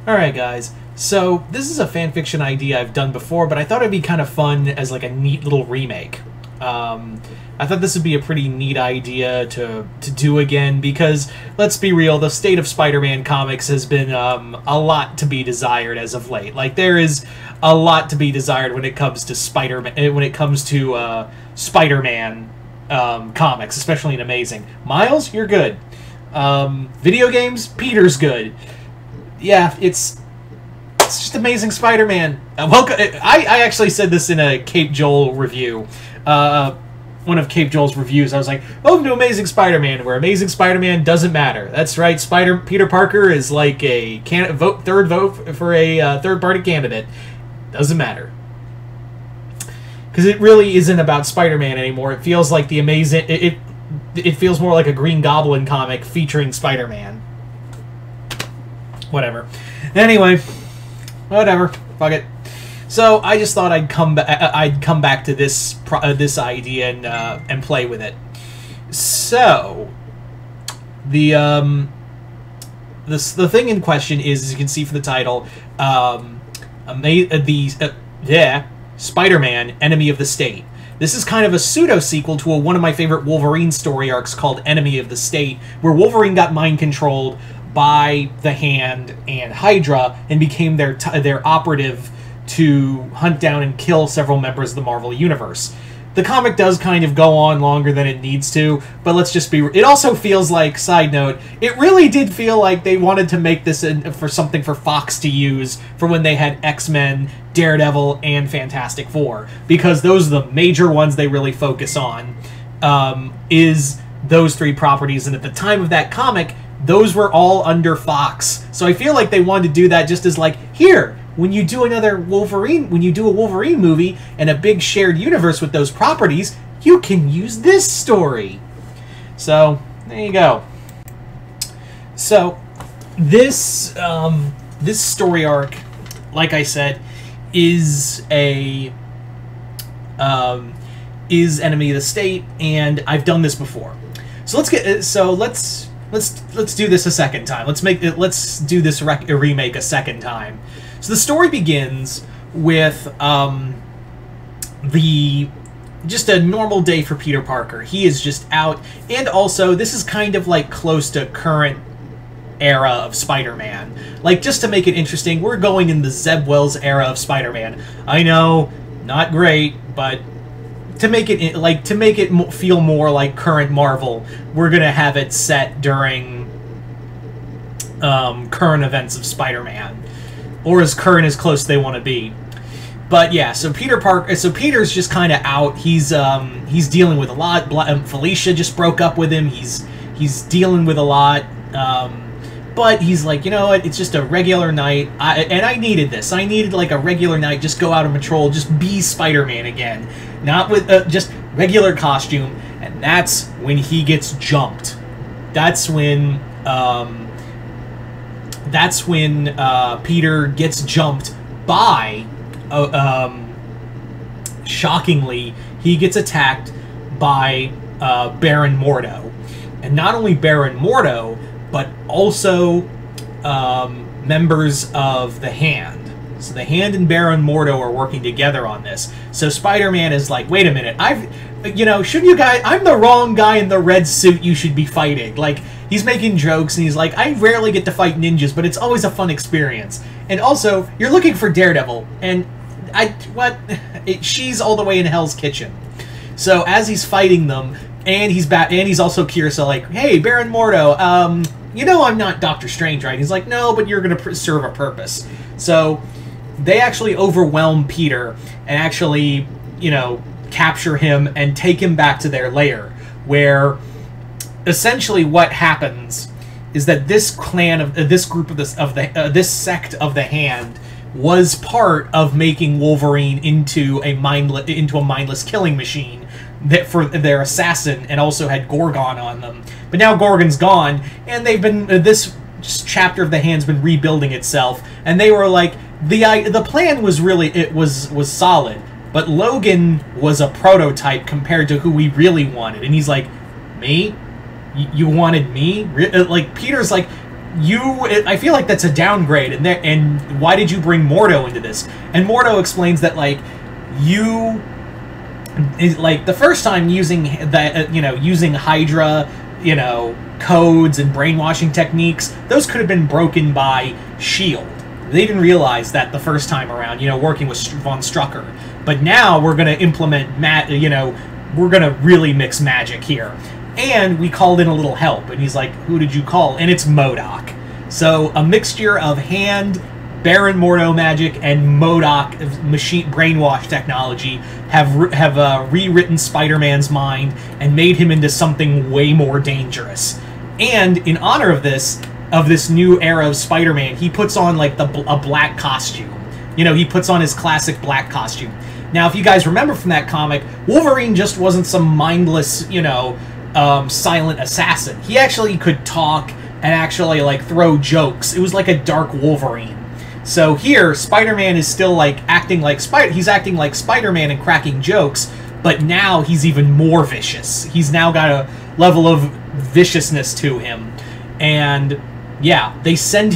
Alright guys, so this is a fanfiction idea I've done before, but I thought it'd be kind of fun as like a neat little remake. I thought this would be a pretty neat idea to do again, because, let's be real, the state of Spider-Man comics has been a lot to be desired as of late. Like, there is a lot to be desired when it comes to Spider-Man comics, especially in Amazing. Miles, you're good. Video games, Peter's good. Yeah, it's just Amazing Spider-Man. Welcome. I actually said this in a Cape Joel review. One of Cape Joel's reviews. I was like, "Welcome to Amazing Spider-Man, where Amazing Spider-Man doesn't matter." That's right. Peter Parker is like a third vote for a third-party candidate. Doesn't matter, because it really isn't about Spider-Man anymore. It feels like the Amazing. It feels more like a Green Goblin comic featuring Spider-Man. Whatever. Anyway, whatever. Fuck it. So I just thought I'd come back to this idea and play with it. So the thing in question is, as you can see from the title, Spider-Man: Enemy of the State. This is kind of a pseudo-sequel to one of my favorite Wolverine story arcs called Enemy of the State, where Wolverine got mind-controlled by the Hand and Hydra and became their operative to hunt down and kill several members of the Marvel Universe. The comic does kind of go on longer than it needs to, but let's just be... It also feels like, side note, it really did feel like they wanted to make this for something for Fox to use for when they had X-Men, Daredevil, and Fantastic Four, because those are the major ones they really focus on, is those three properties, and at the time of that comic, those were all under Fox. So I feel like they wanted to do that just as like, here, when you do a Wolverine movie and a big shared universe with those properties, you can use this story. So, there you go. So, this story arc, like I said, is Enemy of the State, and I've done this before. So let's do this a second time. Let's do this remake a second time. So the story begins with just a normal day for Peter Parker. He is just out, and also this is kind of like close to current era of Spider-Man. Like, just to make it interesting, we're going in the Zeb Wells era of Spider-Man. I know, not great, but to make it feel more like current Marvel, we're gonna have it set during current events of Spider-Man, or as current as close they want to be. But yeah, so Peter's just kind of out. He's dealing with a lot. Felicia just broke up with him. He's dealing with a lot. But he's like, you know what? It's just a regular night. I needed this. I needed like a regular night. Just go out on patrol. Just be Spider-Man again. Not with just regular costume. And that's when he gets jumped. That's when Peter gets jumped by, shockingly, he gets attacked by Baron Mordo. And not only Baron Mordo, but also members of the Hand. So the Hand and Baron Mordo are working together on this. So Spider-Man is like, wait a minute, shouldn't you guys, I'm the wrong guy in the red suit you should be fighting. Like, he's making jokes, and he's like, I rarely get to fight ninjas, but it's always a fun experience. And also, you're looking for Daredevil, and she's all the way in Hell's Kitchen. So as he's fighting them, and he's also curious, so like, hey, Baron Mordo, you know I'm not Doctor Strange, right? He's like, no, but you're gonna serve a purpose. So they actually overwhelm Peter and actually, capture him and take him back to their lair, where essentially what happens is that this sect of the Hand was part of making Wolverine into a mindless killing machine for their assassin, and also had Gorgon on them. But now Gorgon's gone, and they've been this chapter of the Hand's been rebuilding itself, and they were like, the plan was really was solid, but Logan was a prototype compared to who we really wanted. And he's like, me? You wanted me? Like, Peter's like, I feel like that's a downgrade, and why did you bring Mordo into this? And Mordo explains that, like, like, the first time using that, using Hydra, codes and brainwashing techniques, those could have been broken by S.H.I.E.L.D. They didn't realize that the first time around, working with Von Strucker. But now we're going to implement, we're going to really mix magic here. And we called in a little help, and he's like, who did you call? And it's MODOK. So a mixture of hand, Baron Mordo magic, and MODOK machine brainwash technology have rewritten Spider-Man's mind and made him into something way more dangerous. And in honor of this new era of Spider-Man, he puts on, like, a black costume. He puts on his classic black costume. Now, if you guys remember from that comic, Wolverine just wasn't some mindless, silent assassin. He actually could talk and actually, like, throw jokes. It was like a dark Wolverine. So here, Spider-Man is still, like, acting like Spider-Man and cracking jokes, but now he's even more vicious. He's now got a level of viciousness to him. And yeah, they send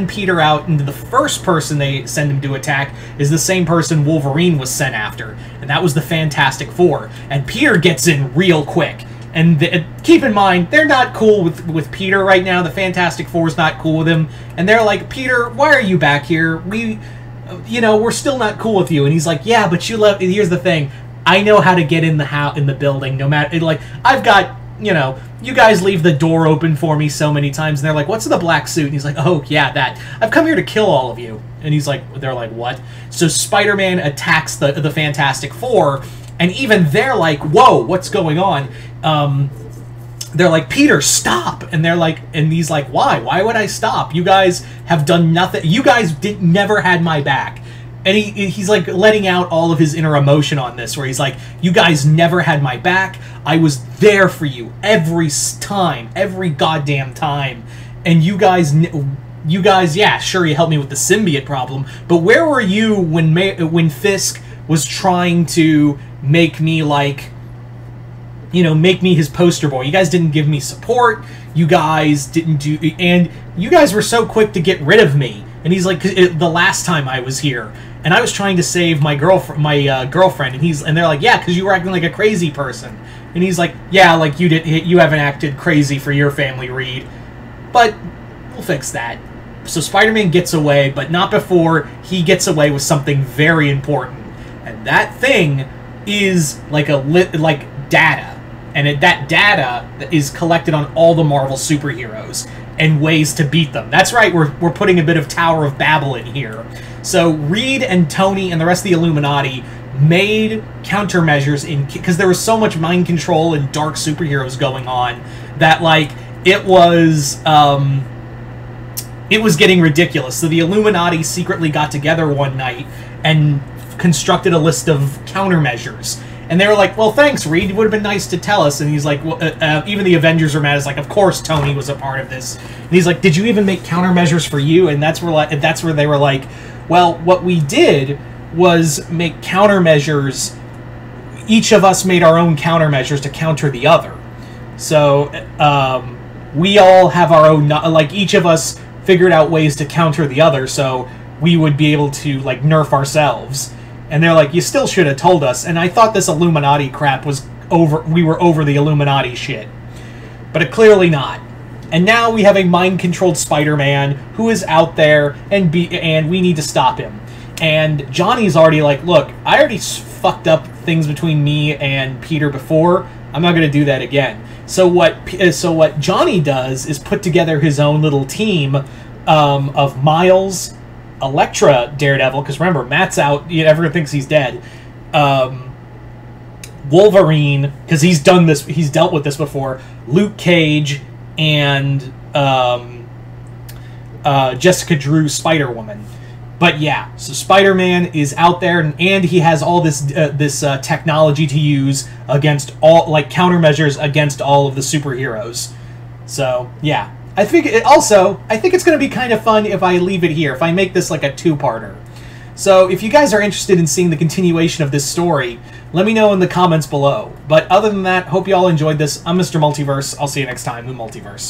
Peter out, and the first person they send him to attack is the same person Wolverine was sent after, and that was the Fantastic Four. And Peter gets in real quick. And keep in mind, they're not cool with Peter right now. The Fantastic Four's not cool with him. And they're like, Peter, why are you back here? We're still not cool with you. And he's like, yeah, but you left. Here's the thing. I know how to get in the building. No matter, like, I've got, you guys leave the door open for me so many times. And they're like, what's in the black suit? And he's like, oh, yeah, that. I've come here to kill all of you. And they're like, what? So Spider-Man attacks the Fantastic Four. And even they're like, whoa, what's going on? They're like, Peter, stop! And they're like, and he's like, why? Why would I stop? You guys have done nothing. You guys never had my back. And he's like letting out all of his inner emotion on this, where he's like, you guys never had my back. I was there for you every time, every goddamn time. And you guys, yeah, sure, you helped me with the symbiote problem, but where were you when Fisk was trying to make me, like, make me his poster boy? You guys didn't give me support. You guys didn't do, and you guys were so quick to get rid of me. And he's like, the last time I was here, and I was trying to save my girlfriend, and they're like, yeah, because you were acting like a crazy person. And he's like, yeah, like you haven't acted crazy for your family, Reed, but we'll fix that. So Spider-Man gets away, but not before he gets away with something very important, and that thing is like data. And that data is collected on all the Marvel superheroes and ways to beat them. That's right, we're putting a bit of Tower of Babel in here. So Reed and Tony and the rest of the Illuminati made countermeasures because there was so much mind control and dark superheroes going on that, like, it was getting ridiculous. So the Illuminati secretly got together one night and constructed a list of countermeasures. And they were like, well, thanks, Reed. It would have been nice to tell us. And he's like, well, even the Avengers are mad. It's like, of course Tony was a part of this. And he's like, did you even make countermeasures for you? And that's where they were like, well, what we did was make countermeasures. Each of us made our own countermeasures to counter the other. So we all have our own, like, each of us figured out ways to counter the other, so we would be able to, like, nerf ourselves. And they're like, you still should have told us. And I thought this Illuminati crap was over. We were over the Illuminati shit. But clearly not. And now we have a mind-controlled Spider-Man who is out there, and we need to stop him. And Johnny's already like, look, I already fucked up things between me and Peter before. I'm not going to do that again. So what Johnny does is put together his own little team of Miles, Elektra, Daredevil, because remember, Matt's out, everyone thinks he's dead. Wolverine, because he's dealt with this before. Luke Cage, and Jessica Drew, Spider-Woman. But yeah, so Spider-Man is out there, and he has all this technology to use against all, like, countermeasures against all of the superheroes. So yeah, I think it's going to be kind of fun if I leave it here, if I make this like a two-parter. So if you guys are interested in seeing the continuation of this story, let me know in the comments below. But other than that, hope you all enjoyed this. I'm Mr. Multiverse. I'll see you next time in Multiverse.